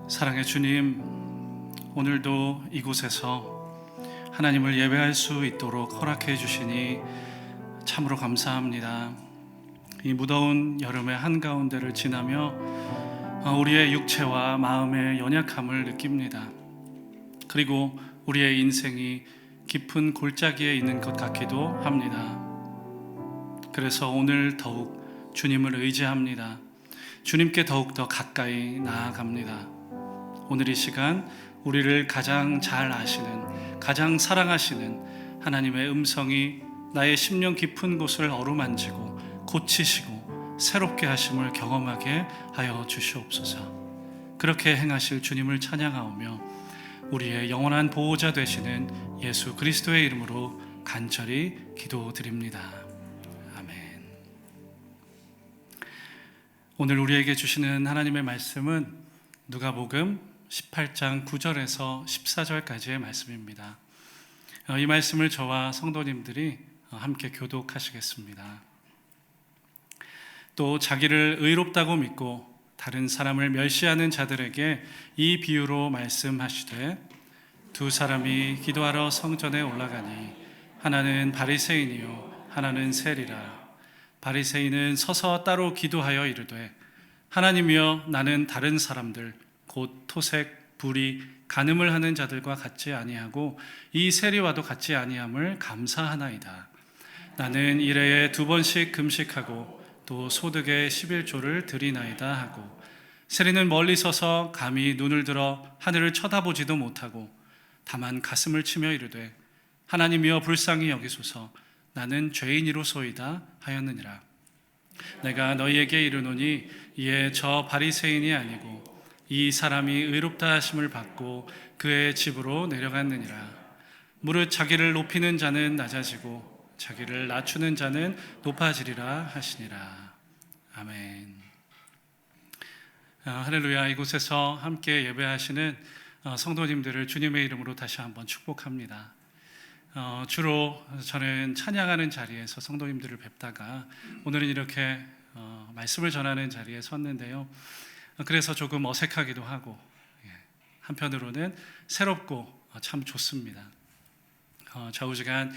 사랑의 주님, 오늘도 이곳에서 하나님을 예배할 수 있도록 허락해 주시니 참으로 감사합니다. 이 무더운 여름의 한가운데를 지나며 우리의 육체와 마음의 연약함을 느낍니다. 그리고 우리의 인생이 깊은 골짜기에 있는 것 같기도 합니다. 그래서 오늘 더욱 주님을 의지합니다. 주님께 더욱더 가까이 나아갑니다. 오늘 이 시간 우리를 가장 잘 아시는, 가장 사랑하시는 하나님의 음성이 나의 심령 깊은 곳을 어루만지고 고치시고 새롭게 하심을 경험하게 하여 주시옵소서. 그렇게 행하실 주님을 찬양하오며 우리의 영원한 보호자 되시는 예수 그리스도의 이름으로 간절히 기도드립니다. 아멘. 오늘 우리에게 주시는 하나님의 말씀은 누가복음 18장 9절에서 14절까지의 말씀입니다. 이 말씀을 저와 성도님들이 함께 교독하시겠습니다. 또 자기를 의롭다고 믿고 다른 사람을 멸시하는 자들에게 이 비유로 말씀하시되, 두 사람이 기도하러 성전에 올라가니 하나는 바리새인이요 하나는 세리라. 바리새인은 서서 따로 기도하여 이르되, 하나님이여, 나는 다른 사람들 곧 토색, 불의, 간음을 하는 자들과 같지 아니하고 이 세리와도 같지 아니함을 감사하나이다. 나는 일해에 2번씩 금식하고 또 소득의 11조를 드리나이다 하고, 세리는 멀리 서서 감히 눈을 들어 하늘을 쳐다보지도 못하고 다만 가슴을 치며 이르되, 하나님이여 불쌍히 여기소서, 나는 죄인이로소이다 하였느니라. 내가 너희에게 이르노니 이에 저 바리새인이 아니고 이 사람이 의롭다 하심을 받고 그의 집으로 내려갔느니라. 무릇 자기를 높이는 자는 낮아지고 자기를 낮추는 자는 높아지리라 하시니라. 아멘. 할렐루야. 이곳에서 함께 예배하시는 성도님들을 주님의 이름으로 다시 한번 축복합니다. 주로 저는 찬양하는 자리에서 성도님들을 뵙다가 오늘은 이렇게 말씀을 전하는 자리에 섰는데요. 그래서 조금 어색하기도 하고 한편으로는 새롭고 참 좋습니다. 좌우지간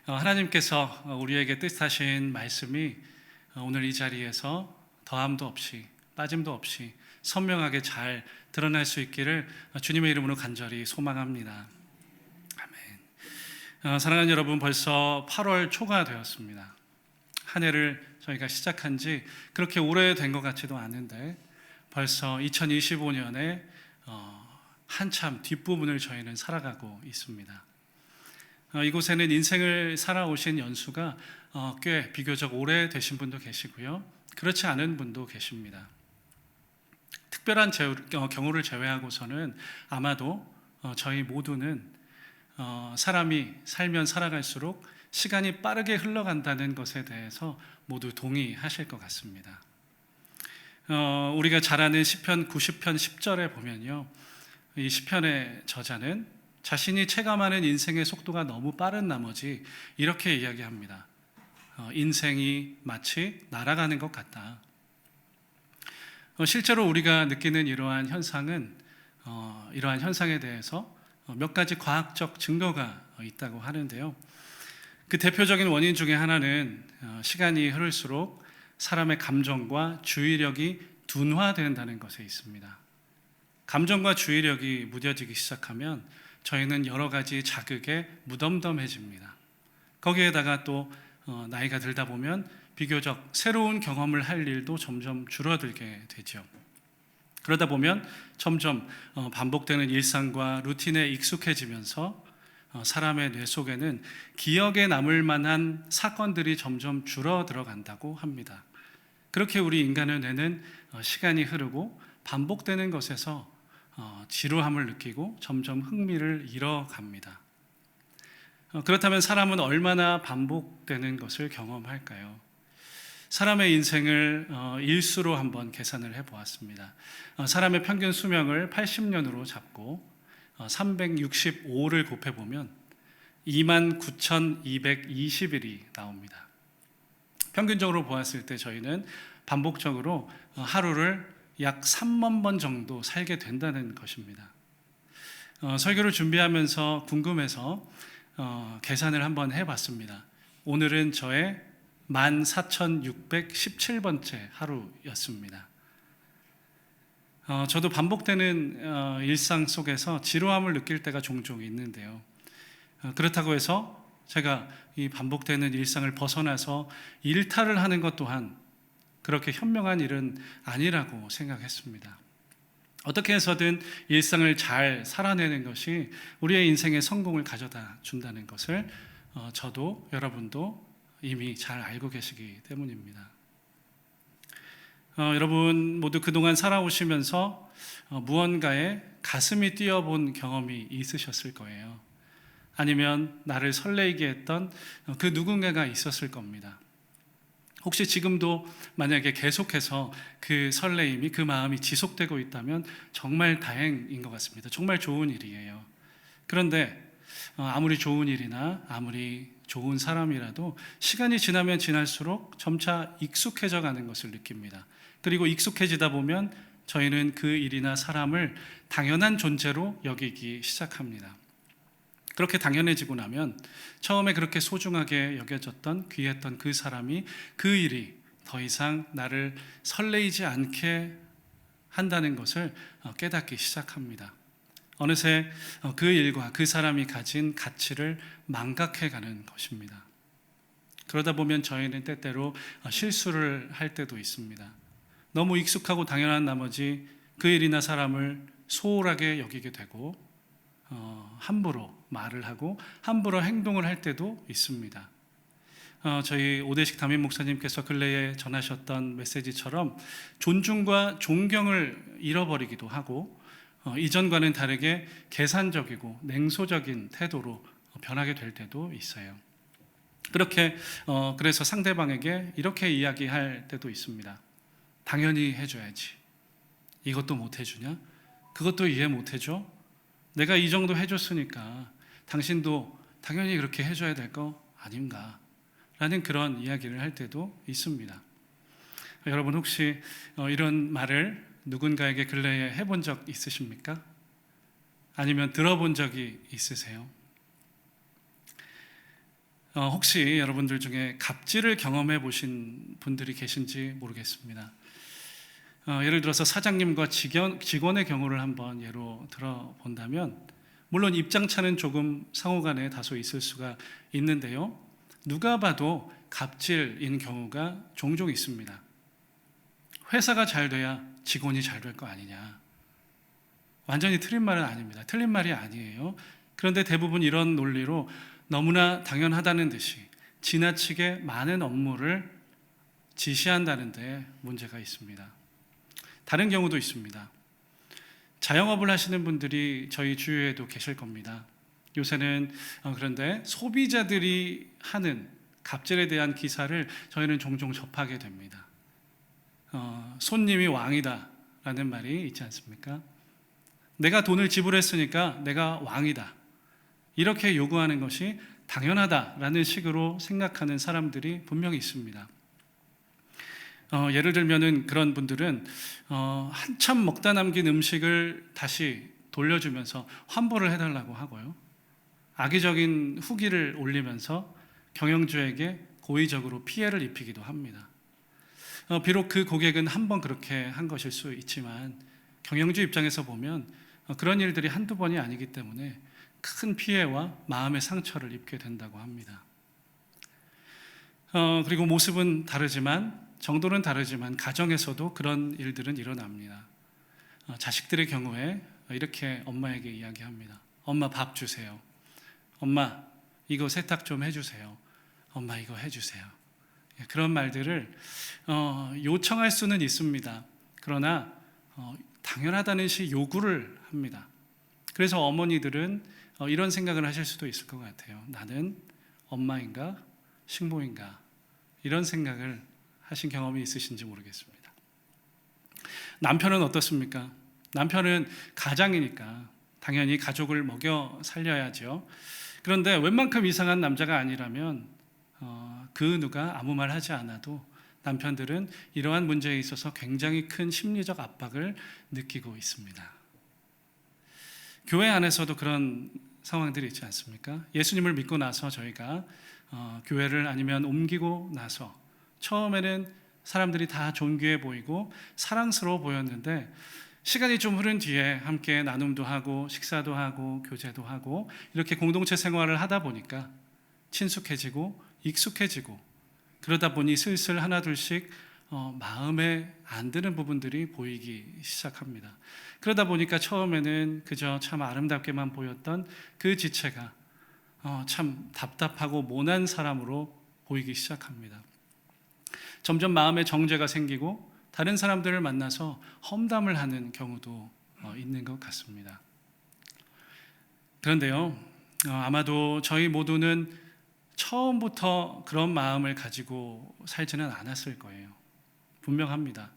하나님께서 우리에게 뜻하신 말씀이 오늘 이 자리에서 더함도 없이 빠짐도 없이 선명하게 잘 드러날 수 있기를 주님의 이름으로 간절히 소망합니다. 아멘. 사랑하는 여러분, 벌써 8월 초가 되었습니다. 한 해를 저희가 시작한 지 그렇게 오래된 것 같지도 않은데 벌써 2025년에 한참 뒷부분을 저희는 살아가고 있습니다. 이곳에는 인생을 살아오신 연수가 꽤 비교적 오래되신 분도 계시고요, 그렇지 않은 분도 계십니다. 특별한 경우를 제외하고서는 아마도 저희 모두는 사람이 살면 살아갈수록 시간이 빠르게 흘러간다는 것에 대해서 모두 동의하실 것 같습니다. 우리가 잘 아는 시편 90편 10절에 보면요, 이 시편의 저자는 자신이 체감하는 인생의 속도가 너무 빠른 나머지 이렇게 이야기합니다. 인생이 마치 날아가는 것 같다. 실제로 우리가 느끼는 이러한 현상은 이러한 현상에 대해서 몇 가지 과학적 증거가 있다고 하는데요. 그 대표적인 원인 중에 하나는 시간이 흐를수록 사람의 감정과 주의력이 둔화된다는 것에 있습니다. 감정과 주의력이 무뎌지기 시작하면 저희는 여러 가지 자극에 무덤덤해집니다. 거기에다가 또 나이가 들다 보면 비교적 새로운 경험을 할 일도 점점 줄어들게 되죠. 그러다 보면 점점 반복되는 일상과 루틴에 익숙해지면서 사람의 뇌 속에는 기억에 남을 만한 사건들이 점점 줄어들어 간다고 합니다. 그렇게 우리 인간의 뇌는 시간이 흐르고 반복되는 것에서 지루함을 느끼고 점점 흥미를 잃어갑니다. 그렇다면 사람은 얼마나 반복되는 것을 경험할까요? 사람의 인생을 일수로 한번 계산을 해보았습니다. 사람의 평균 수명을 80년으로 잡고 365를 곱해보면 29,220일이 나옵니다. 평균적으로 보았을 때 저희는 반복적으로 하루를 약 3만 번 정도 살게 된다는 것입니다. 설교를 준비하면서 궁금해서 계산을 한번 해봤습니다. 오늘은 저의 14,617번째 하루였습니다. 저도 반복되는 일상 속에서 지루함을 느낄 때가 종종 있는데요. 그렇다고 해서 제가 이 반복되는 일상을 벗어나서 일탈을 하는 것 또한 그렇게 현명한 일은 아니라고 생각했습니다. 어떻게 해서든 일상을 잘 살아내는 것이 우리의 인생의 성공을 가져다 준다는 것을 저도 여러분도 이미 잘 알고 계시기 때문입니다. 여러분 모두 그동안 살아오시면서 무언가에 가슴이 뛰어본 경험이 있으셨을 거예요. 아니면 나를 설레게 했던 그 누군가가 있었을 겁니다. 혹시 지금도 만약에 계속해서 그 설레임이, 그 마음이 지속되고 있다면 정말 다행인 것 같습니다. 정말 좋은 일이에요. 그런데 아무리 좋은 일이나 아무리 좋은 사람이라도 시간이 지나면 지날수록 점차 익숙해져 가는 것을 느낍니다. 그리고 익숙해지다 보면 저희는 그 일이나 사람을 당연한 존재로 여기기 시작합니다. 그렇게 당연해지고 나면 처음에 그렇게 소중하게 여겨졌던 귀했던 그 사람이, 그 일이 더 이상 나를 설레이지 않게 한다는 것을 깨닫기 시작합니다. 어느새 그 일과 그 사람이 가진 가치를 망각해가는 것입니다. 그러다 보면 저희는 때때로 실수를 할 때도 있습니다. 너무 익숙하고 당연한 나머지 그 일이나 사람을 소홀하게 여기게 되고 함부로 말을 하고 함부로 행동을 할 때도 있습니다. 저희 오대식 담임 목사님께서 근래에 전하셨던 메시지처럼 존중과 존경을 잃어버리기도 하고 이전과는 다르게 계산적이고 냉소적인 태도로 변하게 될 때도 있어요. 그렇게 그래서 상대방에게 이렇게 이야기할 때도 있습니다. 당연히 해줘야지. 이것도 못 해주냐? 그것도 이해 못 해줘? 내가 이 정도 해줬으니까 당신도 당연히 그렇게 해줘야 될 거 아닌가? 라는 그런 이야기를 할 때도 있습니다. 여러분 혹시 이런 말을 누군가에게 근래에 해본 적 있으십니까? 아니면 들어본 적이 있으세요? 혹시 여러분들 중에 갑질을 경험해 보신 분들이 계신지 모르겠습니다. 예를 들어서 사장님과 직원의 경우를 한번 예로 들어본다면 물론 입장차는 조금 상호간에 다소 있을 수가 있는데요. 누가 봐도 갑질인 경우가 종종 있습니다. 회사가 잘 돼야 직원이 잘 될 거 아니냐. 완전히 틀린 말은 아닙니다. 틀린 말이 아니에요. 그런데 대부분 이런 논리로 너무나 당연하다는 듯이 지나치게 많은 업무를 지시한다는 데 문제가 있습니다. 다른 경우도 있습니다. 자영업을 하시는 분들이 저희 주위에도 계실 겁니다. 요새는 그런데 소비자들이 하는 갑질에 대한 기사를 저희는 종종 접하게 됩니다. 손님이 왕이다 라는 말이 있지 않습니까? 내가 돈을 지불했으니까 내가 왕이다. 이렇게 요구하는 것이 당연하다라는 식으로 생각하는 사람들이 분명히 있습니다. 예를 들면은 그런 분들은 한참 먹다 남긴 음식을 다시 돌려주면서 환불을 해달라고 하고요. 악의적인 후기를 올리면서 경영주에게 고의적으로 피해를 입히기도 합니다. 비록 그 고객은 한번 그렇게 한 것일 수 있지만 경영주 입장에서 보면 그런 일들이 한두 번이 아니기 때문에 큰 피해와 마음의 상처를 입게 된다고 합니다. 그리고 모습은 다르지만 정도는 다르지만 가정에서도 그런 일들은 일어납니다. 자식들의 경우에 이렇게 엄마에게 이야기합니다. 엄마 밥 주세요. 엄마 이거 세탁 좀 해주세요. 엄마 이거 해주세요. 그런 말들을 요청할 수는 있습니다. 그러나 당연하다는 시 요구를 합니다. 그래서 어머니들은 이런 생각을 하실 수도 있을 것 같아요. 나는 엄마인가 식모인가 이런 생각을 하신 경험이 있으신지 모르겠습니다. 남편은 어떻습니까? 남편은 가장이니까 당연히 가족을 먹여 살려야죠. 그런데 웬만큼 이상한 남자가 아니라면 그 누가 아무 말 하지 않아도 남편들은 이러한 문제에 있어서 굉장히 큰 심리적 압박을 느끼고 있습니다. 교회 안에서도 그런 상황들이 있지 않습니까? 예수님을 믿고 나서 저희가 교회를 아니면 옮기고 나서 처음에는 사람들이 다 존귀해 보이고 사랑스러워 보였는데 시간이 좀 흐른 뒤에 함께 나눔도 하고 식사도 하고 교제도 하고 이렇게 공동체 생활을 하다 보니까 친숙해지고 익숙해지고 그러다 보니 슬슬 하나둘씩 마음에 안 드는 부분들이 보이기 시작합니다. 그러다 보니까 처음에는 그저 참 아름답게만 보였던 그 지체가 참 답답하고 모난 사람으로 보이기 시작합니다. 점점 마음에 정죄가 생기고 다른 사람들을 만나서 험담을 하는 경우도 있는 것 같습니다. 그런데요, 아마도 저희 모두는 처음부터 그런 마음을 가지고 살지는 않았을 거예요. 분명합니다.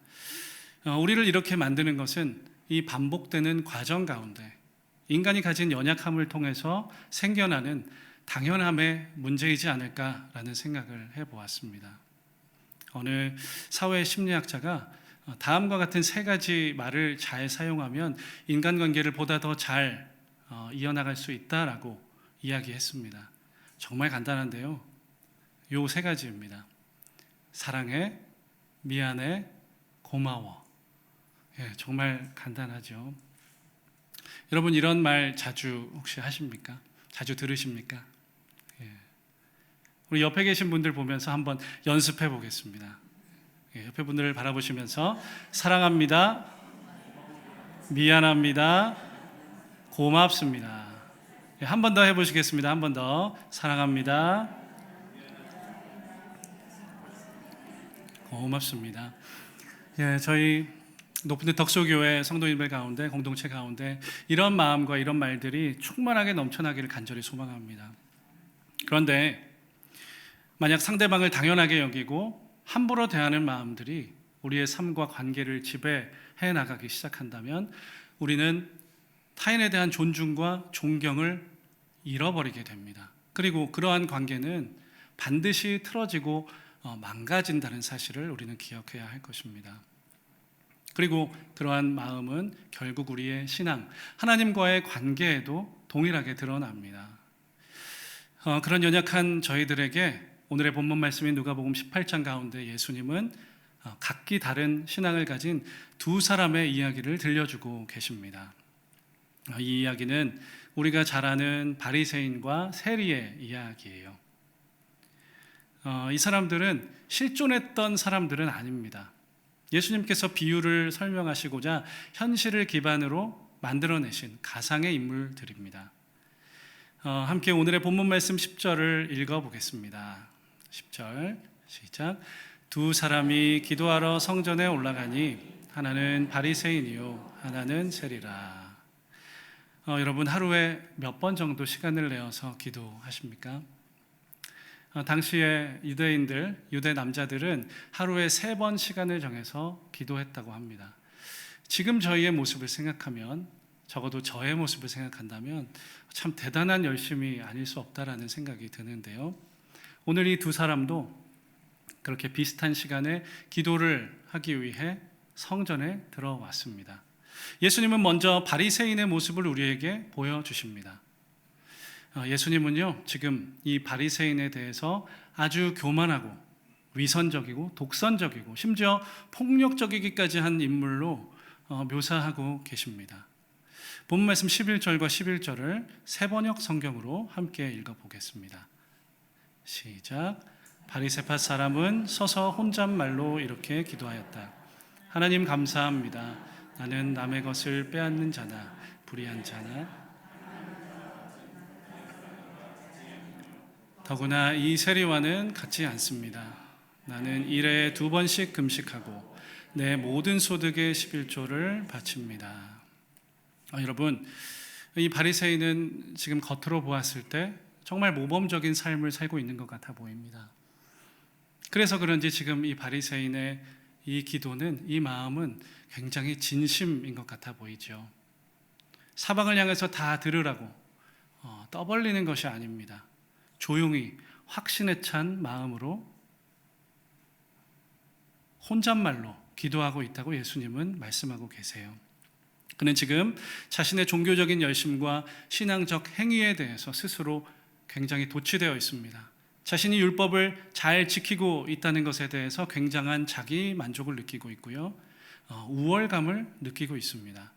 우리를 이렇게 만드는 것은 이 반복되는 과정 가운데 인간이 가진 연약함을 통해서 생겨나는 당연함의 문제이지 않을까라는 생각을 해보았습니다. 어느 사회 심리학자가 다음과 같은 세 가지 말을 잘 사용하면 인간관계를 보다 더 잘 이어나갈 수 있다라고 이야기했습니다. 정말 간단한데요. 요 세 가지입니다. 사랑해, 미안해, 고마워. 정말 간단하죠. 여러분 이런 말 자주 혹시 하십니까? 자주 들으십니까? 우리 옆에 계신 분들 보면서 한번 연습해 보겠습니다. 옆에 분들을 바라보시면서 사랑합니다, 미안합니다, 고맙습니다. 한 번 더 해보시겠습니다. 한 번 더. 사랑합니다, 고맙습니다. 저희 높은 데 덕소교회 성도님들 가운데 공동체 가운데 이런 마음과 이런 말들이 충만하게 넘쳐나기를 간절히 소망합니다. 그런데 만약 상대방을 당연하게 여기고 함부로 대하는 마음들이 우리의 삶과 관계를 지배해 나가기 시작한다면 우리는 타인에 대한 존중과 존경을 잃어버리게 됩니다. 그리고 그러한 관계는 반드시 틀어지고 망가진다는 사실을 우리는 기억해야 할 것입니다. 그리고 그러한 마음은 결국 우리의 신앙, 하나님과의 관계에도 동일하게 드러납니다. 그런 연약한 저희들에게 오늘의 본문 말씀인 누가복음 18장 가운데 예수님은 각기 다른 신앙을 가진 두 사람의 이야기를 들려주고 계십니다. 이 이야기는 우리가 잘 아는 바리새인과 세리의 이야기예요. 이 사람들은 실존했던 사람들은 아닙니다. 예수님께서 비유를 설명하시고자 현실을 기반으로 만들어내신 가상의 인물들입니다. 함께 오늘의 본문 말씀 10절을 읽어보겠습니다. 10절 시작. 두 사람이 기도하러 성전에 올라가니 하나는 바리새인이요 하나는 세리라. 여러분 하루에 몇 번 정도 시간을 내어서 기도하십니까? 당시에 유대인들, 유대 남자들은 하루에 3번 시간을 정해서 기도했다고 합니다. 지금 저희의 모습을 생각하면, 적어도 저의 모습을 생각한다면 참 대단한 열심이 아닐 수 없다라는 생각이 드는데요. 오늘 이 두 사람도 그렇게 비슷한 시간에 기도를 하기 위해 성전에 들어왔습니다. 예수님은 먼저 바리새인의 모습을 우리에게 보여주십니다. 예수님은요, 지금 이 바리새인에 대해서 아주 교만하고 위선적이고 독선적이고 심지어 폭력적이기까지 한 인물로 묘사하고 계십니다. 본문 말씀 11절과 11절을 새번역 성경으로 함께 읽어보겠습니다. 시작. 바리새파 사람은 서서 혼잣말로 이렇게 기도하였다. 하나님 감사합니다. 나는 남의 것을 빼앗는 자나 불의한 자나 더구나 이 세리와는 같지 않습니다. 나는 일에 2번씩 금식하고 내 모든 소득의 11조를 바칩니다. 여러분, 이 바리새인은 지금 겉으로 보았을 때 정말 모범적인 삶을 살고 있는 것 같아 보입니다. 그래서 그런지 지금 이 바리새인의 이 기도는, 이 마음은 굉장히 진심인 것 같아 보이죠. 사방을 향해서 다 들으라고 떠벌리는 것이 아닙니다. 조용히 확신에 찬 마음으로 혼잣말로 기도하고 있다고 예수님은 말씀하고 계세요. 그는 지금 자신의 종교적인 열심과 신앙적 행위에 대해서 스스로 굉장히 도취되어 있습니다. 자신이 율법을 잘 지키고 있다는 것에 대해서 굉장한 자기 만족을 느끼고 있고요. 우월감을 느끼고 있습니다.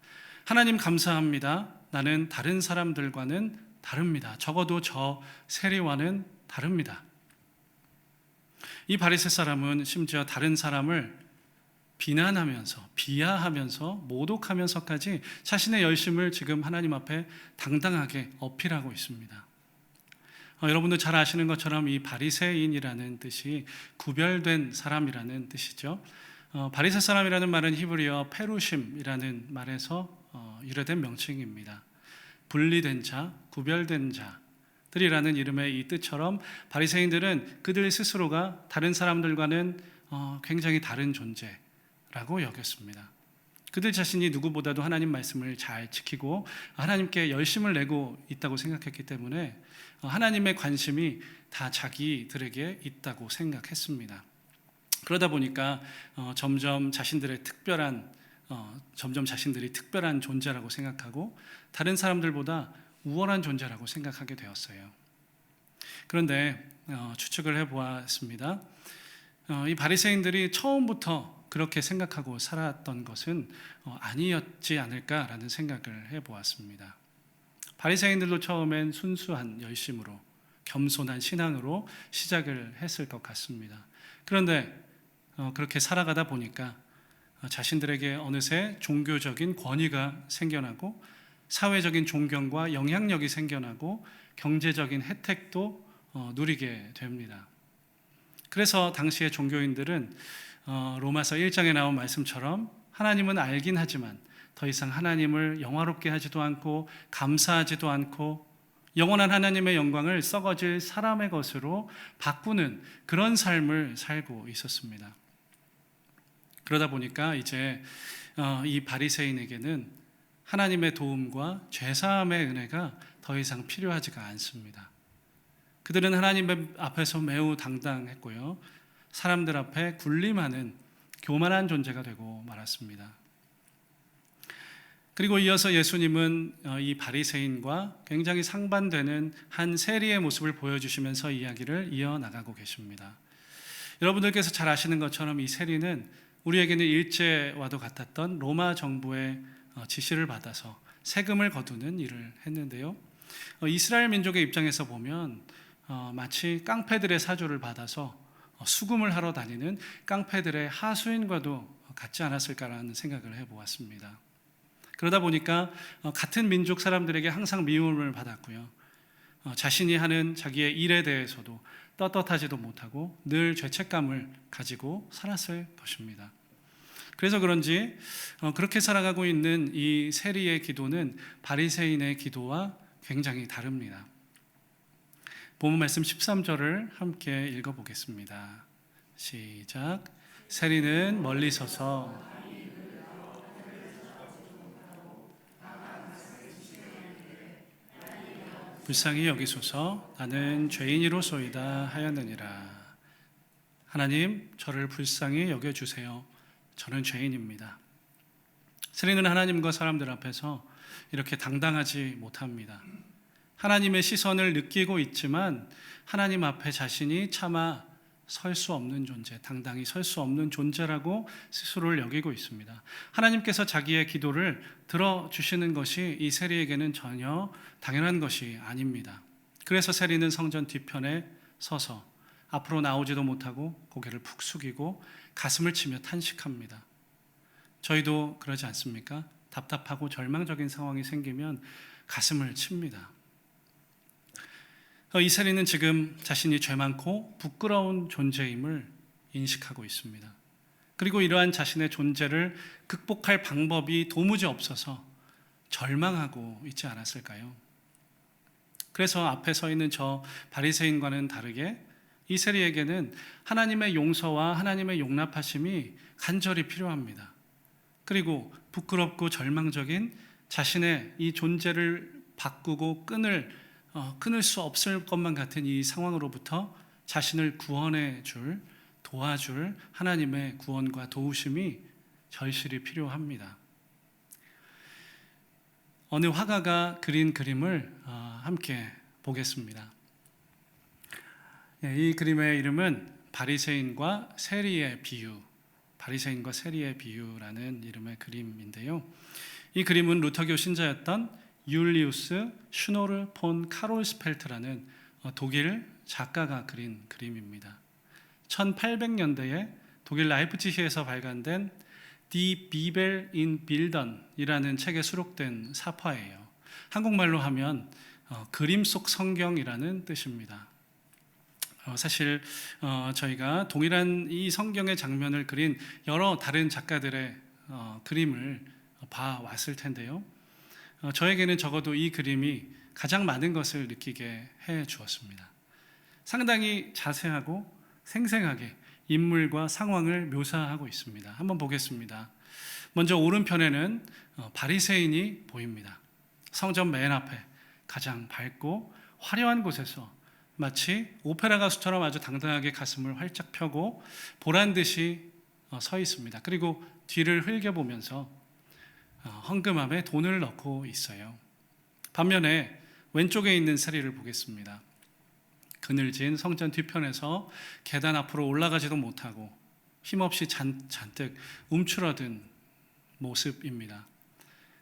하나님 감사합니다. 나는 다른 사람들과는 다릅니다. 적어도 저 세리와는 다릅니다. 이 바리새 사람은 심지어 다른 사람을 비난하면서 비하하면서 모독하면서까지 자신의 열심을 지금 하나님 앞에 당당하게 어필하고 있습니다. 여러분도 잘 아시는 것처럼 이 바리새인이라는 뜻이 구별된 사람이라는 뜻이죠. 바리새 사람이라는 말은 히브리어 페루심이라는 말에서 유래된 명칭입니다. 분리된 자, 구별된 자들이라는 이름의 이 뜻처럼 바리새인들은 그들 스스로가 다른 사람들과는 굉장히 다른 존재라고 여겼습니다. 그들 자신이 누구보다도 하나님 말씀을 잘 지키고 하나님께 열심을 내고 있다고 생각했기 때문에 하나님의 관심이 다 자기들에게 있다고 생각했습니다. 그러다 보니까 점점 자신들이 특별한 존재라고 생각하고 다른 사람들보다 우월한 존재라고 생각하게 되었어요. 그런데 추측을 해보았습니다. 이 바리새인들이 처음부터 그렇게 생각하고 살았던 것은 아니었지 않을까라는 생각을 해보았습니다. 바리새인들도 처음엔 순수한 열심으로 겸손한 신앙으로 시작을 했을 것 같습니다. 그런데 그렇게 살아가다 보니까 자신들에게 어느새 종교적인 권위가 생겨나고 사회적인 존경과 영향력이 생겨나고 경제적인 혜택도 누리게 됩니다. 그래서 당시의 종교인들은 로마서 1장에 나온 말씀처럼 하나님은 알긴 하지만 더 이상 하나님을 영화롭게 하지도 않고 감사하지도 않고 영원한 하나님의 영광을 썩어질 사람의 것으로 바꾸는 그런 삶을 살고 있었습니다. 그러다 보니까 이제 이 바리새인에게는 하나님의 도움과 죄사함의 은혜가 더 이상 필요하지가 않습니다. 그들은 하나님 앞에서 매우 당당했고요. 사람들 앞에 군림하는 교만한 존재가 되고 말았습니다. 그리고 이어서 예수님은 이 바리새인과 굉장히 상반되는 한 세리의 모습을 보여주시면서 이야기를 이어나가고 계십니다. 여러분들께서 잘 아시는 것처럼 이 세리는 우리에게는 일제와도 같았던 로마 정부의 지시를 받아서 세금을 거두는 일을 했는데요. 이스라엘 민족의 입장에서 보면 마치 깡패들의 사조를 받아서 수금을 하러 다니는 깡패들의 하수인과도 같지 않았을까라는 생각을 해보았습니다. 그러다 보니까 같은 민족 사람들에게 항상 미움을 받았고요. 자신이 하는 자기의 일에 대해서도 떳떳하지도 못하고 늘 죄책감을 가지고 살았을 것입니다. 그래서 그런지 그렇게 살아가고 있는 이 세리의 기도는 바리새인의 기도와 굉장히 다릅니다. 본문 말씀 13절을 함께 읽어보겠습니다. 시작. 세리는 멀리 서서 불쌍히 여기소서 나는 죄인이로소이다 하였느니라. 하나님 저를 불쌍히 여겨주세요. 저는 죄인입니다. 세리는 하나님과 사람들 앞에서 이렇게 당당하지 못합니다. 하나님의 시선을 느끼고 있지만 하나님 앞에 자신이 차마 설 수 없는 존재, 당당히 설 수 없는 존재라고 스스로를 여기고 있습니다. 하나님께서 자기의 기도를 들어주시는 것이 이 세리에게는 전혀 당연한 것이 아닙니다. 그래서 세리는 성전 뒤편에 서서 앞으로 나오지도 못하고 고개를 푹 숙이고 가슴을 치며 탄식합니다. 저희도 그러지 않습니까? 답답하고 절망적인 상황이 생기면 가슴을 칩니다. 이 세리는 지금 자신이 죄 많고 부끄러운 존재임을 인식하고 있습니다. 그리고 이러한 자신의 존재를 극복할 방법이 도무지 없어서 절망하고 있지 않았을까요? 그래서 앞에 서 있는 저 바리새인과는 다르게 이 세리에게는 하나님의 용서와 하나님의 용납하심이 간절히 필요합니다. 그리고 부끄럽고 절망적인 자신의 이 존재를 바꾸고 끊을 수 없을 것만 같은 이 상황으로부터 자신을 구원해 줄 도와줄 하나님의 구원과 도우심이 절실히 필요합니다. 어느 화가가 그린 그림을 함께 보겠습니다. 이 그림의 이름은 바리새인과 세리의 비유라는 이름의 그림인데요. 이 그림은 루터교 신자였던 율리우스 슈노르 폰 카롤스펠트라는 독일 작가가 그린 그림입니다. 1800년대에 독일 라이프치히에서 발간된 Die Bibel in Bildern이라는 책에 수록된 사파예요. 한국말로 하면 그림 속 성경이라는 뜻입니다. 사실 저희가 동일한 이 성경의 장면을 그린 여러 다른 작가들의 그림을 봐왔을 텐데요. 저에게는 적어도 이 그림이 가장 많은 것을 느끼게 해 주었습니다. 상당히 자세하고 생생하게 인물과 상황을 묘사하고 있습니다. 한번 보겠습니다. 먼저 오른편에는 바리새인이 보입니다. 성전 맨 앞에 가장 밝고 화려한 곳에서 마치 오페라 가수처럼 아주 당당하게 가슴을 활짝 펴고 보란 듯이 서 있습니다. 그리고 뒤를 흘겨보면서 헌금함에 돈을 넣고 있어요. 반면에 왼쪽에 있는 세리를 보겠습니다. 그늘진 성전 뒤편에서 계단 앞으로 올라가지도 못하고 힘없이 잔뜩 움츠러든 모습입니다.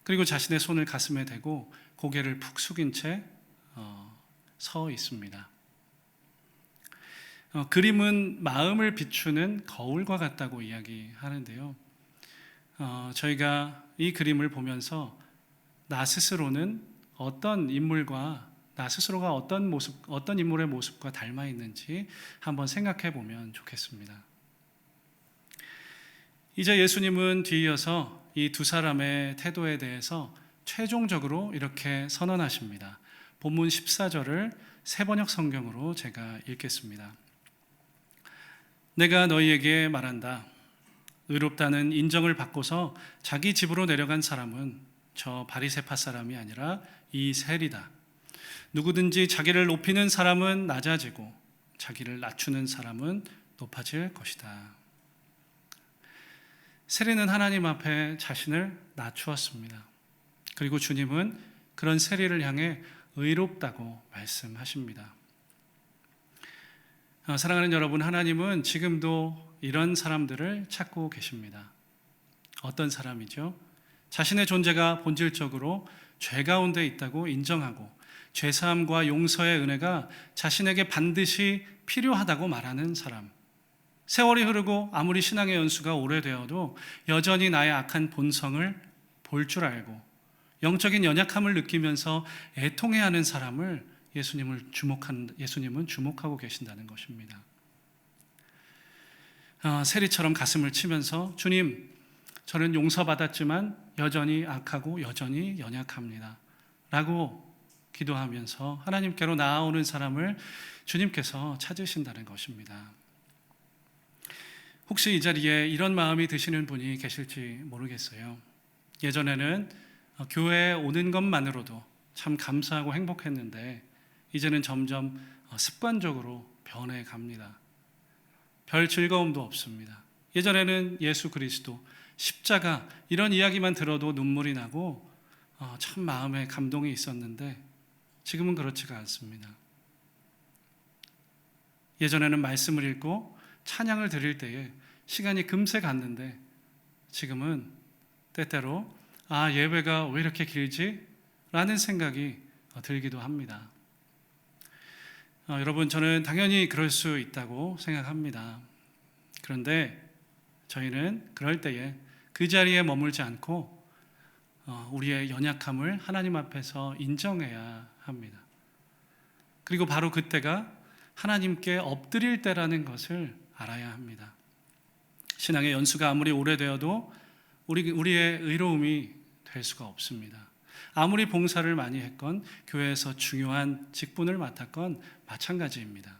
그리고 자신의 손을 가슴에 대고 고개를 푹 숙인 채 서 있습니다. 그림은 마음을 비추는 거울과 같다고 이야기하는데요. 저희가 이 그림을 보면서 나 스스로는 어떤 인물과 나 스스로가 어떤 인물의 모습과 닮아 있는지 한번 생각해 보면 좋겠습니다. 이제 예수님은 뒤이어서 이 두 사람의 태도에 대해서 최종적으로 이렇게 선언하십니다. 본문 14절을 새번역 성경으로 제가 읽겠습니다. 내가 너희에게 말한다. 의롭다는 인정을 받고서 자기 집으로 내려간 사람은 저 바리새파 사람이 아니라 이 세리다. 누구든지 자기를 높이는 사람은 낮아지고 자기를 낮추는 사람은 높아질 것이다. 세리는 하나님 앞에 자신을 낮추었습니다. 그리고 주님은 그런 세리를 향해 의롭다고 말씀하십니다. 사랑하는 여러분, 하나님은 지금도 이런 사람들을 찾고 계십니다. 어떤 사람이죠? 자신의 존재가 본질적으로 죄 가운데 있다고 인정하고 죄사함과 용서의 은혜가 자신에게 반드시 필요하다고 말하는 사람. 세월이 흐르고 아무리 신앙의 연수가 오래되어도 여전히 나의 악한 본성을 볼 줄 알고 영적인 연약함을 느끼면서 애통해하는 사람을 예수님은 주목하고 계신다는 것입니다. 세리처럼 가슴을 치면서 주님, 저는 용서받았지만 여전히 악하고 여전히 연약합니다 라고 기도하면서 하나님께로 나아오는 사람을 주님께서 찾으신다는 것입니다. 혹시 이 자리에 이런 마음이 드시는 분이 계실지 모르겠어요. 예전에는 교회에 오는 것만으로도 참 감사하고 행복했는데 이제는 점점 습관적으로 변해갑니다. 별 즐거움도 없습니다. 예전에는 예수 그리스도, 십자가 이런 이야기만 들어도 눈물이 나고 참 마음에 감동이 있었는데 지금은 그렇지가 않습니다. 예전에는 말씀을 읽고 찬양을 드릴 때에 시간이 금세 갔는데 지금은 때때로 예배가 왜 이렇게 길지? 라는 생각이 들기도 합니다. 여러분, 저는 당연히 그럴 수 있다고 생각합니다. 그런데 저희는 그럴 때에 그 자리에 머물지 않고 우리의 연약함을 하나님 앞에서 인정해야 합니다. 그리고 바로 그때가 하나님께 엎드릴 때라는 것을 알아야 합니다. 신앙의 연수가 아무리 오래되어도 우리의 의로움이 될 수가 없습니다. 아무리 봉사를 많이 했건 교회에서 중요한 직분을 맡았건 마찬가지입니다.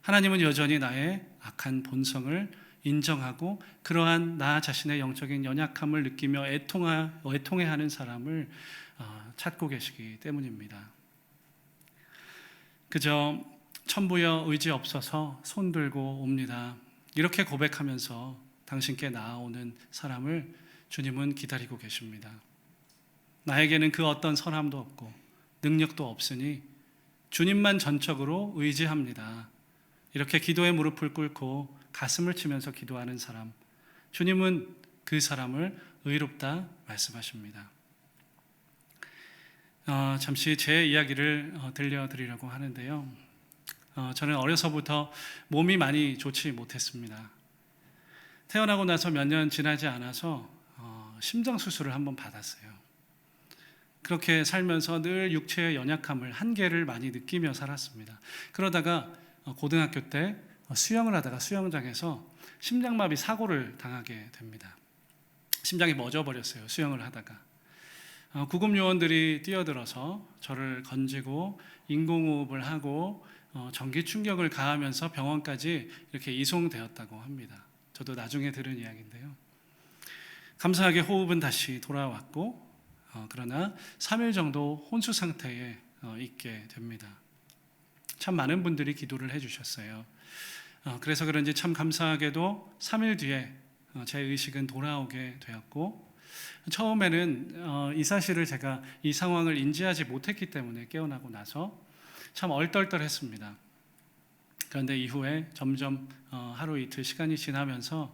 하나님은 여전히 나의 악한 본성을 인정하고 그러한 나 자신의 영적인 연약함을 느끼며 애통해하는 사람을 찾고 계시기 때문입니다. 그저 천부여 의지 없어서 손 들고 옵니다. 이렇게 고백하면서 당신께 나아오는 사람을 주님은 기다리고 계십니다. 나에게는 그 어떤 선함도 없고 능력도 없으니 주님만 전적으로 의지합니다. 이렇게 기도의 무릎을 꿇고 가슴을 치면서 기도하는 사람, 주님은 그 사람을 의롭다 말씀하십니다. 잠시 제 이야기를 들려드리려고 하는데요. 저는 어려서부터 몸이 많이 좋지 못했습니다. 태어나고 나서 몇 년 지나지 않아서 심장 수술을 한번 받았어요. 그렇게 살면서 늘 육체의 연약함을, 한계를 많이 느끼며 살았습니다. 그러다가 고등학교 때 수영을 하다가 수영장에서 심장마비 사고를 당하게 됩니다. 심장이 멎어버렸어요. 수영을 하다가. 구급요원들이 뛰어들어서 저를 건지고 인공호흡을 하고 전기 충격을 가하면서 병원까지 이렇게 이송되었다고 합니다. 저도 나중에 들은 이야기인데요. 감사하게 호흡은 다시 돌아왔고 그러나 3일 정도 혼수 상태에 있게 됩니다. 참 많은 분들이 기도를 해주셨어요. 그래서 그런지 참 감사하게도 3일 뒤에 제 의식은 돌아오게 되었고, 처음에는 이 사실을 제가 이 상황을 인지하지 못했기 때문에 깨어나고 나서 참 얼떨떨했습니다. 그런데 이후에 점점 하루 이틀 시간이 지나면서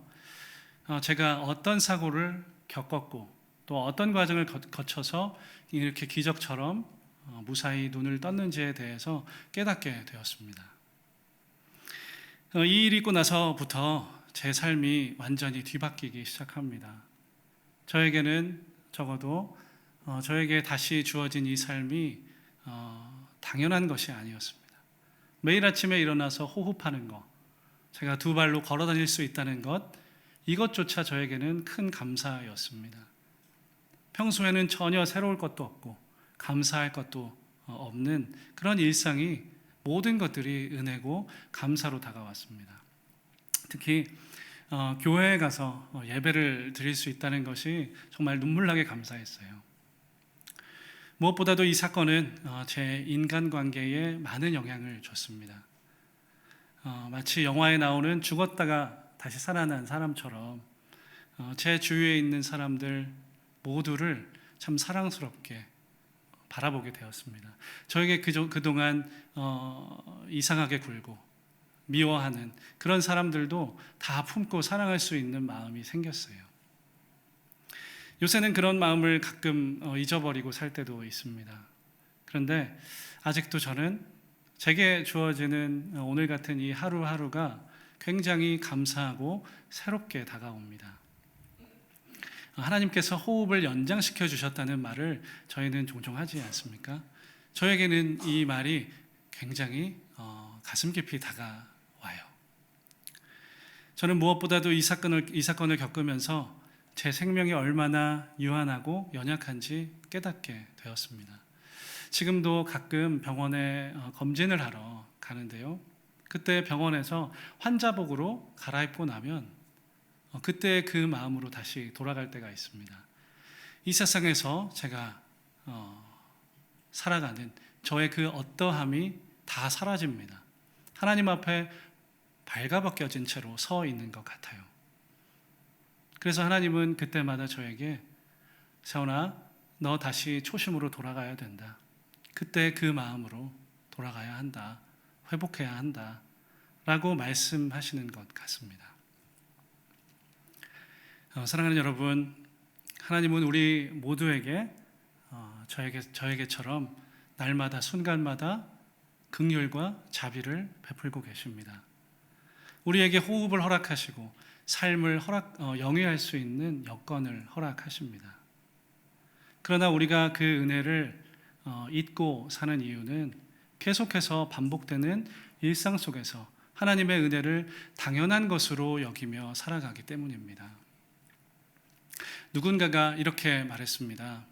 제가 어떤 사고를 겪었고 또 어떤 과정을 거쳐서 이렇게 기적처럼 무사히 눈을 떴는지에 대해서 깨닫게 되었습니다. 이 일이 있고 나서부터 제 삶이 완전히 뒤바뀌기 시작합니다. 저에게는 적어도 저에게 다시 주어진 이 삶이 당연한 것이 아니었습니다. 매일 아침에 일어나서 호흡하는 것, 제가 두 발로 걸어 다닐 수 있다는 것, 이것조차 저에게는 큰 감사였습니다. 평소에는 전혀 새로울 것도 없고 감사할 것도 없는 그런 일상이 모든 것들이 은혜고 감사로 다가왔습니다. 특히 교회에 가서 예배를 드릴 수 있다는 것이 정말 눈물나게 감사했어요. 무엇보다도 이 사건은 제 인간관계에 많은 영향을 줬습니다. 마치 영화에 나오는 죽었다가 다시 살아난 사람처럼 제 주위에 있는 사람들 모두를 참 사랑스럽게 바라보게 되었습니다. 저에게 그동안 이상하게 굴고 미워하는 그런 사람들도 다 품고 사랑할 수 있는 마음이 생겼어요. 요새는 그런 마음을 가끔 잊어버리고 살 때도 있습니다. 그런데 아직도 저는 제게 주어지는 오늘 같은 이 하루하루가 굉장히 감사하고 새롭게 다가옵니다. 하나님께서 호흡을 연장시켜 주셨다는 말을 저희는 종종 하지 않습니까? 저에게는 이 말이 굉장히 가슴 깊이 다가와요. 저는 무엇보다도 이 사건을 겪으면서 제 생명이 얼마나 유한하고 연약한지 깨닫게 되었습니다. 지금도 가끔 병원에 검진을 하러 가는데요. 그때 병원에서 환자복으로 갈아입고 나면 그때 그 마음으로 다시 돌아갈 때가 있습니다. 이 세상에서 제가 살아가는 저의 그 어떠함이 다 사라집니다. 하나님 앞에 발가벗겨진 채로 서 있는 것 같아요. 그래서 하나님은 그때마다 저에게 세훈아, 너 다시 초심으로 돌아가야 된다. 그때 그 마음으로 돌아가야 한다. 회복해야 한다. 라고 말씀하시는 것 같습니다. 사랑하는 여러분, 하나님은 우리 모두에게 저에게처럼 날마다 순간마다 긍휼과 자비를 베풀고 계십니다. 우리에게 호흡을 허락하시고 삶을 영위할 수 있는 여건을 허락하십니다. 그러나 우리가 그 은혜를 잊고 사는 이유는 계속해서 반복되는 일상 속에서 하나님의 은혜를 당연한 것으로 여기며 살아가기 때문입니다. 누군가가 이렇게 말했습니다.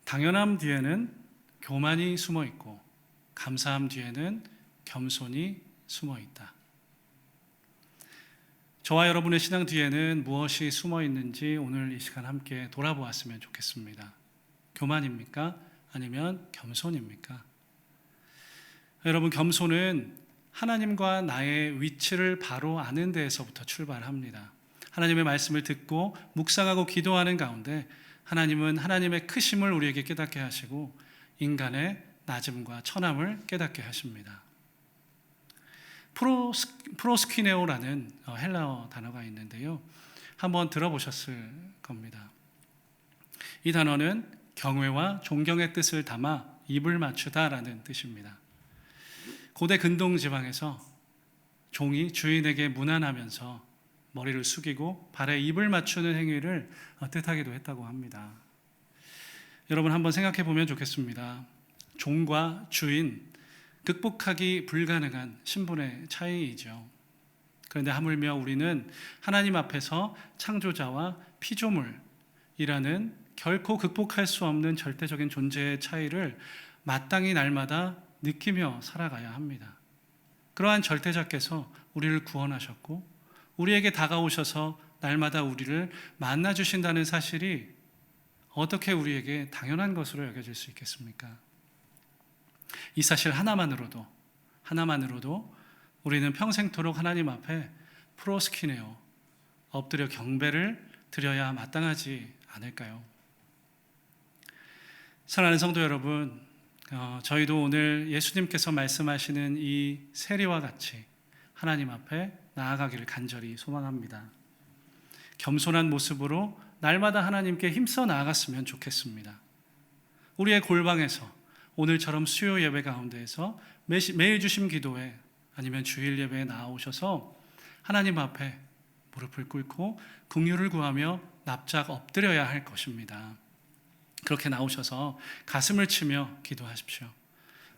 당연함 뒤에는 교만이 숨어 있고 감사함 뒤에는 겸손이 숨어 있다. 저와 여러분의 신앙 뒤에는 무엇이 숨어 있는지 오늘 이 시간 함께 돌아보았으면 좋겠습니다. 교만입니까? 아니면 겸손입니까? 여러분, 겸손은 하나님과 나의 위치를 바로 아는 데에서부터 출발합니다. 하나님의 말씀을 듣고 묵상하고 기도하는 가운데 하나님은 하나님의 크심을 우리에게 깨닫게 하시고 인간의 낮음과 천함을 깨닫게 하십니다. 프로스키네오라는 헬라어 단어가 있는데요. 한번 들어보셨을 겁니다. 이 단어는 경외와 존경의 뜻을 담아 입을 맞추다라는 뜻입니다. 고대 근동 지방에서 종이 주인에게 문안하면서 머리를 숙이고 발에 입을 맞추는 행위를 뜻하기도 했다고 합니다. 여러분 한번 생각해 보면 좋겠습니다. 종과 주인, 극복하기 불가능한 신분의 차이이죠. 그런데 하물며 우리는 하나님 앞에서 창조자와 피조물이라는 결코 극복할 수 없는 절대적인 존재의 차이를 마땅히 날마다 느끼며 살아가야 합니다. 그러한 절대자께서 우리를 구원하셨고 우리에게 다가오셔서 날마다 우리를 만나주신다는 사실이 어떻게 우리에게 당연한 것으로 여겨질 수 있겠습니까? 이 사실 하나만으로도 우리는 평생토록 하나님 앞에 프로스키네오, 엎드려 경배를 드려야 마땅하지 않을까요? 사랑하는 성도 여러분, 저희도 오늘 예수님께서 말씀하시는 이 세리와 같이 하나님 앞에 나아가기를 간절히 소망합니다. 겸손한 모습으로 날마다 하나님께 힘써 나아갔으면 좋겠습니다. 우리의 골방에서 오늘처럼 수요 예배 가운데에서 매일 주심 기도회 아니면 주일 예배에 나오셔서 하나님 앞에 무릎을 꿇고 긍휼을 구하며 납작 엎드려야 할 것입니다. 그렇게 나오셔서 가슴을 치며 기도하십시오.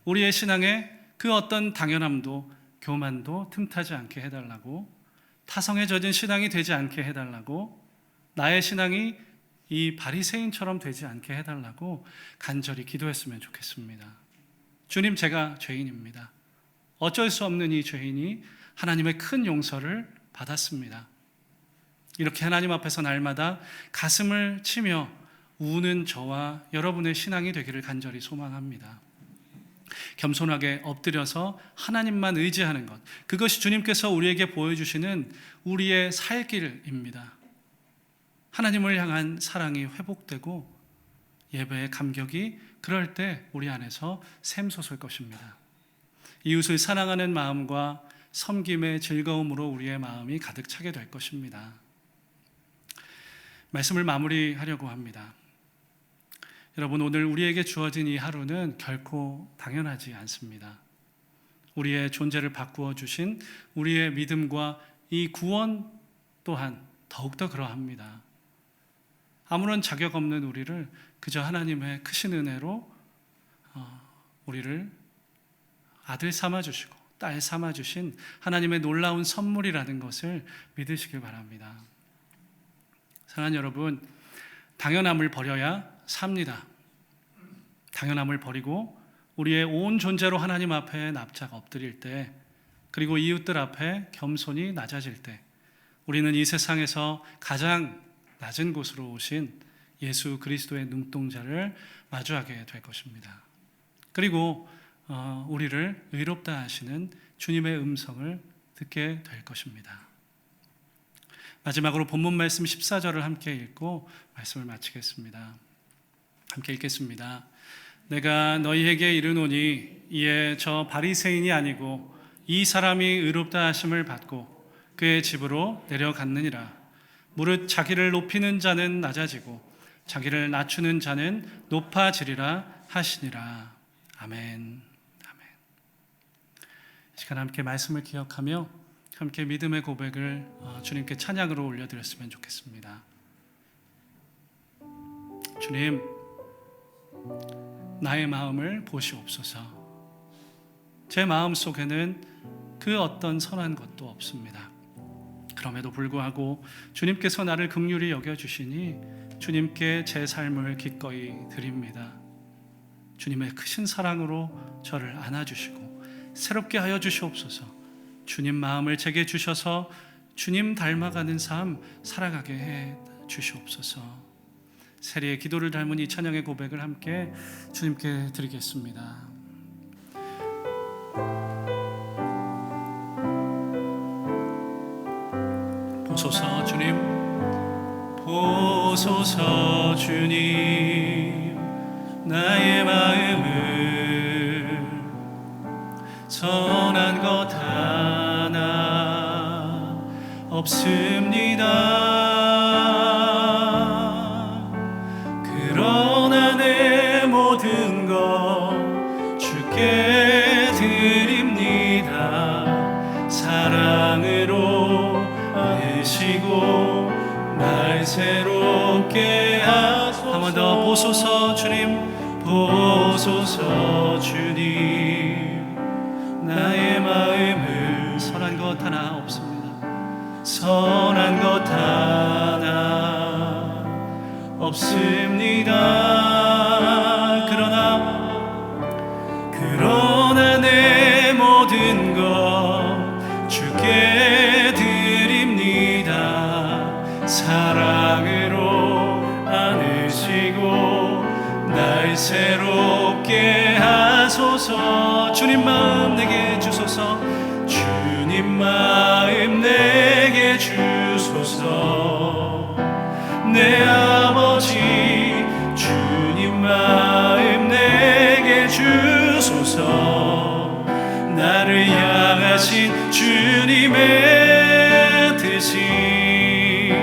우리의 신앙에 그 어떤 당연함도 교만도 틈타지 않게 해달라고, 타성에 젖은 신앙이 되지 않게 해달라고, 나의 신앙이 이 바리새인처럼 되지 않게 해달라고 간절히 기도했으면 좋겠습니다. 주님, 제가 죄인입니다. 어쩔 수 없는 이 죄인이 하나님의 큰 용서를 받았습니다. 이렇게 하나님 앞에서 날마다 가슴을 치며 우는 저와 여러분의 신앙이 되기를 간절히 소망합니다. 겸손하게 엎드려서 하나님만 의지하는 것, 그것이 주님께서 우리에게 보여주시는 우리의 살 길입니다. 하나님을 향한 사랑이 회복되고 예배의 감격이 그럴 때 우리 안에서 샘솟을 것입니다. 이웃을 사랑하는 마음과 섬김의 즐거움으로 우리의 마음이 가득 차게 될 것입니다. 말씀을 마무리하려고 합니다. 여러분, 오늘 우리에게 주어진 이 하루는 결코 당연하지 않습니다. 우리의 존재를 바꾸어 주신 우리의 믿음과 이 구원 또한 더욱더 그러합니다. 아무런 자격 없는 우리를 그저 하나님의 크신 은혜로 우리를 아들 삼아주시고 딸 삼아주신 하나님의 놀라운 선물이라는 것을 믿으시길 바랍니다. 사랑하는 여러분, 당연함을 버려야 삽니다. 당연함을 버리고 우리의 온 존재로 하나님 앞에 납작 엎드릴 때, 그리고 이웃들 앞에 겸손히 낮아질 때, 우리는 이 세상에서 가장 낮은 곳으로 오신 예수 그리스도의 눈동자를 마주하게 될 것입니다. 그리고 우리를 의롭다 하시는 주님의 음성을 듣게 될 것입니다. 마지막으로 본문 말씀 14절을 함께 읽고 말씀을 마치겠습니다. 함께 읽겠습니다. 내가 너희에게 이르노니 이에 저 바리새인이 아니고 이 사람이 의롭다 하심을 받고 그의 집으로 내려갔느니라. 무릇 자기를 높이는 자는 낮아지고 자기를 낮추는 자는 높아지리라 하시니라. 아멘. 아멘. 이 시간 함께 말씀을 기억하며 함께 믿음의 고백을 주님께 찬양으로 올려드렸으면 좋겠습니다. 주님, 나의 마음을 보시옵소서. 제 마음 속에는 그 어떤 선한 것도 없습니다. 그럼에도 불구하고 주님께서 나를 긍휼히 여겨주시니 주님께 제 삶을 기꺼이 드립니다. 주님의 크신 사랑으로 저를 안아주시고 새롭게 하여 주시옵소서. 주님 마음을 제게 주셔서 주님 닮아가는 삶 살아가게 해 주시옵소서. 세리의 기도를 닮은 이 찬양의 고백을 함께 주님께 드리겠습니다. 보소서 주님, 보소서 주님, 나의 마음을 선한 것 하나 없습니다. 그러나 내 모든 것 주께 드립니다. 사랑으로 안으시고 날 새롭게 하소서. 한 번 더 보소서 주님, 보소서 주님, 나의 마음을 선한 것 하나 없습니다. 선한 것 하나 없습니다. 그러나 내 모든 것 주께 드립니다. 사랑으로 안으시고 날 새롭게 하소서. 주님 마음 내게 주소서. 주님 마음 내게 주소서. 내 아버지 주님 마음 내게 주소서. 나를 향하신 주님의 뜻이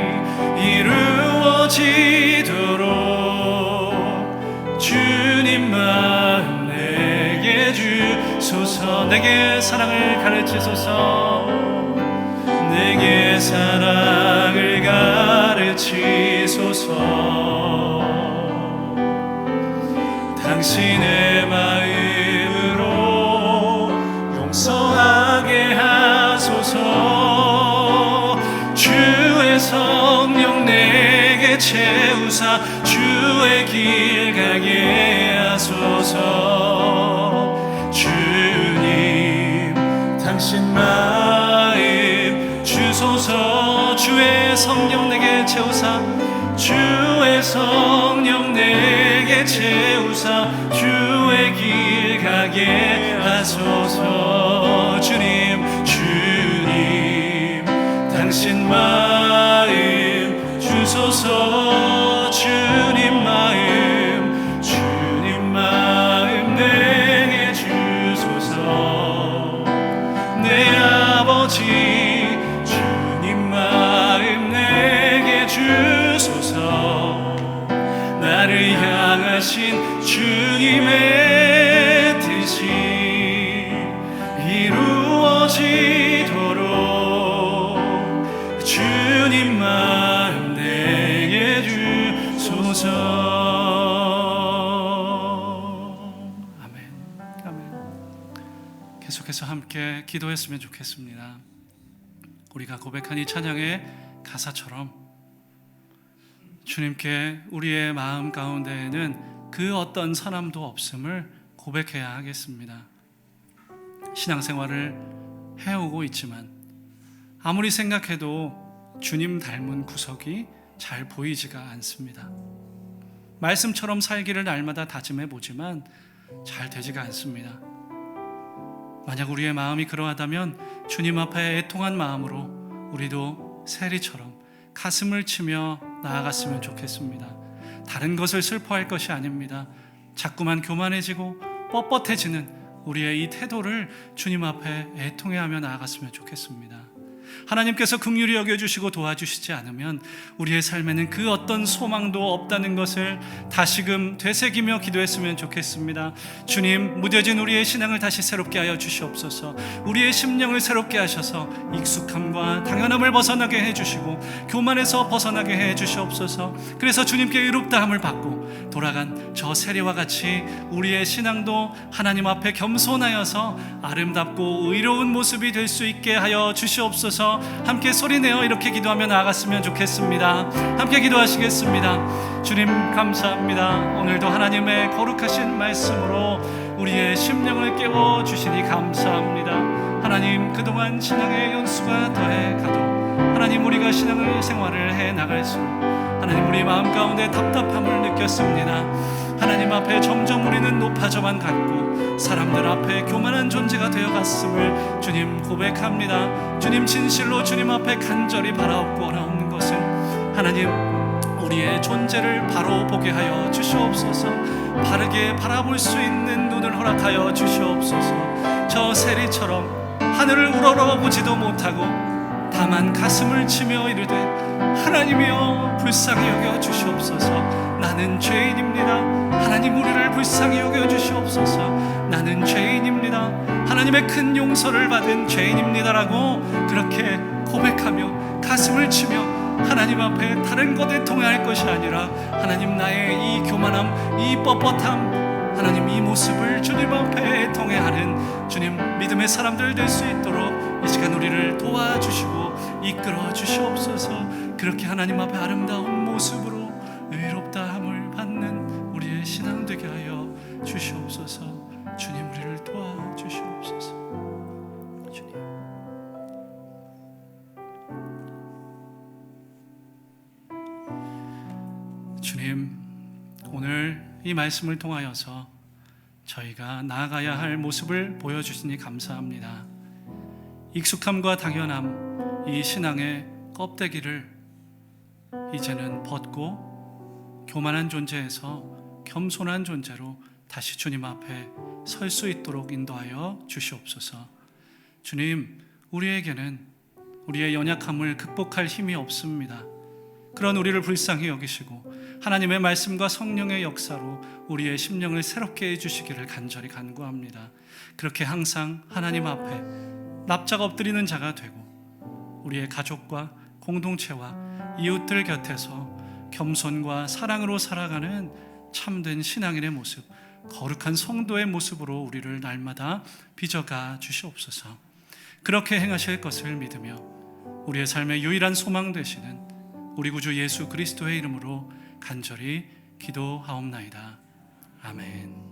이루어지도록 주님 마음 내게 주소서. 내게 사랑을 가르치소서. 내게 사랑을 가르치소서. 당신의 마음으로 용서하게 하소서. 주의 성령 내게 채우사 주의 길 가게 하소서. 주님 당신 마음 주소서. 주의 성령 내게 채우사 주의 성령 내게 채우사 주의 길 가게 하소서. 주님 당신 마음 주소서. 주님 마음 내게 주소서. 내 아버지 주님 마음 내게 주소서. 나를 향하신 주님의 뜻이 이루어지도록 주님 마음 내게 주소서. 계속해서 함께 기도했으면 좋겠습니다. 우리가 고백한 이 찬양의 가사처럼 주님께 우리의 마음 가운데에는 그 어떤 사람도 없음을 고백해야 하겠습니다. 신앙생활을 해오고 있지만 아무리 생각해도 주님 닮은 구석이 잘 보이지가 않습니다. 말씀처럼 살기를 날마다 다짐해 보지만 잘 되지가 않습니다. 만약 우리의 마음이 그러하다면 주님 앞에 애통한 마음으로 우리도 세리처럼 가슴을 치며 나아갔으면 좋겠습니다. 다른 것을 슬퍼할 것이 아닙니다. 자꾸만 교만해지고 뻣뻣해지는 우리의 이 태도를 주님 앞에 애통해하며 나아갔으면 좋겠습니다. 하나님께서 긍휼히 여겨주시고 도와주시지 않으면 우리의 삶에는 그 어떤 소망도 없다는 것을 다시금 되새기며 기도했으면 좋겠습니다. 주님, 무뎌진 우리의 신앙을 다시 새롭게 하여 주시옵소서. 우리의 심령을 새롭게 하셔서 익숙함과 당연함을 벗어나게 해주시고 교만에서 벗어나게 해주시옵소서. 그래서 주님께 의롭다함을 받고 돌아간 저 세리와 같이 우리의 신앙도 하나님 앞에 겸손하여서 아름답고 의로운 모습이 될 수 있게 하여 주시옵소서. 함께 소리내어 이렇게 기도하며 나아갔으면 좋겠습니다. 함께 기도하시겠습니다. 주님 감사합니다. 오늘도 하나님의 거룩하신 말씀으로 우리의 심령을 깨워주시니 감사합니다. 하나님, 그동안 신앙의 연수가 더해가도 하나님, 우리가 신앙을 생활을 해나갈수록 하나님, 우리 마음 가운데 답답함을 느껴 바뀌었습니다. 하나님 앞에 점점 우리는 높아져만 갔고 사람들 앞에 교만한 존재가 되어갔음을 주님 고백합니다. 주님, 진실로 주님 앞에 간절히 바라옵고 원하옵는 것은 하나님, 우리의 존재를 바로 보게 하여 주시옵소서. 바르게 바라볼 수 있는 눈을 허락하여 주시옵소서. 저 세리처럼 하늘을 우러러보지도 못하고 다만 가슴을 치며 이르되 하나님이여 불쌍히 여겨 주시옵소서. 나는 죄인입니다. 하나님, 우리를 불쌍히 여겨 주시옵소서. 나는 죄인입니다. 하나님의 큰 용서를 받은 죄인입니다라고 그렇게 고백하며 가슴을 치며 하나님 앞에 다른 것에 통해할 것이 아니라 하나님, 나의 이 교만함, 이 뻣뻣함, 하나님 이 모습을 주님 앞에 통해하는 주님 믿음의 사람들 될 수 있도록 이 시간 우리를 도와주시고 이끌어 주시옵소서. 그렇게 하나님 앞에 아름다운 모습으로 의롭다함을 받는 우리의 신앙 되게 하여 주시옵소서. 주님, 우리를 도와주시옵소서. 주님, 오늘 이 말씀을 통하여서 저희가 나아가야 할 모습을 보여주시니 감사합니다. 익숙함과 당연함, 이 신앙의 껍데기를 이제는 벗고 교만한 존재에서 겸손한 존재로 다시 주님 앞에 설 수 있도록 인도하여 주시옵소서. 주님, 우리에게는 우리의 연약함을 극복할 힘이 없습니다. 그런 우리를 불쌍히 여기시고 하나님의 말씀과 성령의 역사로 우리의 심령을 새롭게 해주시기를 간절히 간구합니다. 그렇게 항상 하나님 앞에 납작 엎드리는 자가 되고 우리의 가족과 공동체와 이웃들 곁에서 겸손과 사랑으로 살아가는 참된 신앙인의 모습, 거룩한 성도의 모습으로 우리를 날마다 빚어가 주시옵소서. 그렇게 행하실 것을 믿으며 우리의 삶의 유일한 소망 되시는 우리 구주 예수 그리스도의 이름으로 간절히 기도하옵나이다. 아멘.